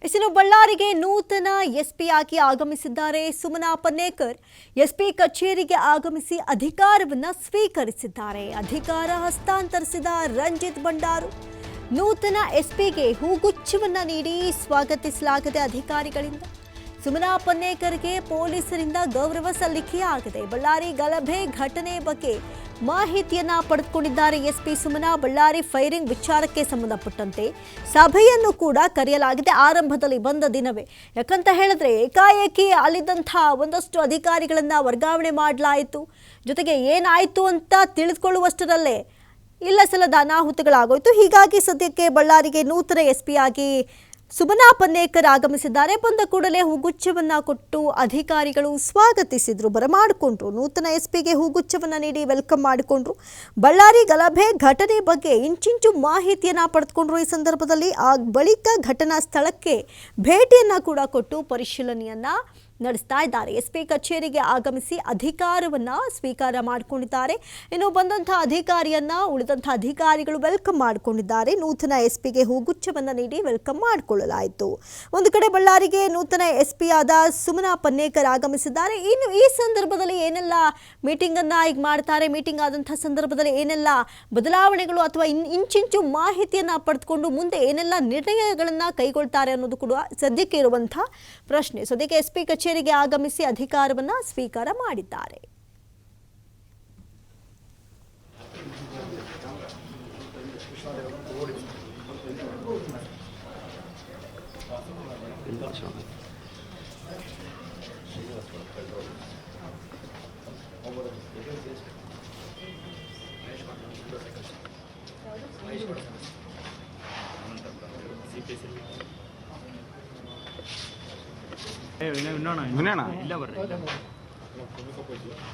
ಇನ್ನು ಬಳ್ಳಾರಿಗೆ ನೂತನ ಎಸ್ಪಿ ಆಗಿ ಆಗಮಿಸಿದ್ದಾರೆ ಸುಮನಾ ಪನ್ನೇಕರ್. ಎಸ್ಪಿ ಕಚೇರಿಗೆ ಆಗಮಿಸಿ ಅಧಿಕಾರವನ್ನು ಸ್ವೀಕರಿಸಿದ್ದಾರೆ. ಅಧಿಕಾರ ಹಸ್ತಾಂತರಿಸಿದ ರಂಜಿತ್ ಭಂಡಾರು ನೂತನ ಎಸ್ಪಿಗೆ ಹೂಗುಚ್ಛವನ್ನು ನೀಡಿ ಸ್ವಾಗತಿಸಲಾಗಿದೆ ಅಧಿಕಾರಿಗಳಿಂದ. ಸುಮನಾ ಪನ್ನೇಕರ್ಗೆ ಪೊಲೀಸರಿಂದ ಗೌರವ ಸಲ್ಲಿಕೆಯಾಗಿದೆ. ಬಳ್ಳಾರಿ ಗಲಭೆ ಘಟನೆ ಬಗ್ಗೆ ಮಾಹಿತಿಯನ್ನ ಪಡೆದುಕೊಂಡಿದ್ದಾರೆ ಎಸ್ಪಿ ಸುಮನಾ. ಬಳ್ಳಾರಿ ಫೈರಿಂಗ್ ವಿಚಾರಕ್ಕೆ ಸಂಬಂಧಪಟ್ಟಂತೆ ಸಭೆಯನ್ನು ಕೂಡ ಕರೆಯಲಾಗಿದೆ ಆರಂಭದಲ್ಲಿ ಬಂದ ದಿನವೇ. ಯಾಕಂತ ಹೇಳಿದ್ರೆ ಏಕಾಏಕಿ ಅಲ್ಲಿದ್ದಂತಹ ಒಂದಷ್ಟು ಅಧಿಕಾರಿಗಳನ್ನ ವರ್ಗಾವಣೆ ಮಾಡಲಾಯಿತು. ಜೊತೆಗೆ ಏನಾಯಿತು ಅಂತ ತಿಳಿದುಕೊಳ್ಳುವಷ್ಟರಲ್ಲೇ ಇಲ್ಲ ಸಲ್ಲದ ಅನಾಹುತಗಳಾಗೋಯ್ತು. ಹೀಗಾಗಿ ಸದ್ಯಕ್ಕೆ ಬಳ್ಳಾರಿಗೆ ನೂತನ ಎಸ್ಪಿ ಆಗಿ ಸುಮನಾ ಪನ್ನೇಕರ್ ಆಗಮಿಸಿದ್ದಾರೆ. ಬಂದ ಕೂಡಲೇ ಹೂಗುಚ್ಛವನ್ನ ಕೊಟ್ಟು ಅಧಿಕಾರಿಗಳು ಸ್ವಾಗತಿಸಿದ್ರು, ಬರಮಾಡಿಕೊಂಡ್ರು. ನೂತನ ಎಸ್ಪಿಗೆ ಹೂಗುಚ್ಛವನ್ನ ನೀಡಿ ವೆಲ್ಕಮ್ ಮಾಡಿಕೊಂಡ್ರು. ಬಳ್ಳಾರಿ ಗಲಭೆ ಘಟನೆ ಬಗ್ಗೆ ಇಂಚಿಂಚು ಮಾಹಿತಿಯನ್ನ ಪಡೆದುಕೊಂಡ್ರು. ಈ ಸಂದರ್ಭದಲ್ಲಿ ಆ ಬಳಿಕ ಘಟನಾ ಸ್ಥಳಕ್ಕೆ ಭೇಟಿಯನ್ನ ಕೂಡ ಕೊಟ್ಟು ಪರಿಶೀಲನೆಯನ್ನ ನಡೆಸ್ತಾ ಇದ್ದಾರೆ. ಎಸ್ಪಿ ಕಚೇರಿಗೆ ಆಗಮಿಸಿ ಅಧಿಕಾರವನ್ನ ಸ್ವೀಕಾರ ಮಾಡಿಕೊಂಡಿದ್ದಾರೆ. ಇನ್ನು ಬಂದಂತಹ ಅಧಿಕಾರಿಯನ್ನ ಉಳಿದಂತಹ ಅಧಿಕಾರಿಗಳು ವೆಲ್ಕಮ್ ಮಾಡಿಕೊಂಡಿದ್ದಾರೆ. ನೂತನ ಎಸ್ಪಿಗೆ ಹೂಗುಚ್ಛವನ್ನ ನೀಡಿ ವೆಲ್ಕಮ್ ಮಾಡಿಕೊಳ್ಳಲಾಯಿತು. ಒಂದು ಕಡೆ ಬಳ್ಳಾರಿಗೆ ನೂತನ ಎಸ್ಪಿ ಆದ ಸುಮನಾ ಪನ್ನೇಕರ್ ಆಗಮಿಸಿದ್ದಾರೆ. ಇನ್ನು ಈ ಸಂದರ್ಭದಲ್ಲಿ ಏನೆಲ್ಲ ಮೀಟಿಂಗ್ ಅನ್ನ ಈಗ ಮಾಡ್ತಾರೆ, ಮೀಟಿಂಗ್ ಆದಂತಹ ಸಂದರ್ಭದಲ್ಲಿ ಏನೆಲ್ಲ ಬದಲಾವಣೆಗಳು ಅಥವಾ ಇಂಚಿಂಚು ಮಾಹಿತಿಯನ್ನ ಪಡೆದುಕೊಂಡು ಮುಂದೆ ಏನೆಲ್ಲ ನಿರ್ಣಯಗಳನ್ನ ಕೈಗೊಳ್ತಾರೆ ಅನ್ನೋದು ಕೂಡ ಸದ್ಯಕ್ಕೆ ಇರುವಂತಹ ಪ್ರಶ್ನೆ. ಸದ್ಯಕ್ಕೆ ಎಸ್ಪಿ ಕಚೇರಿಗೆ ಆಗಮಿಸಿ ಅಧಿಕಾರವನ್ನ ಸ್ವೀಕಾರ ಮಾಡಿದ್ದಾರೆ. ಇಲ್ಲ ಬರ್ರಿ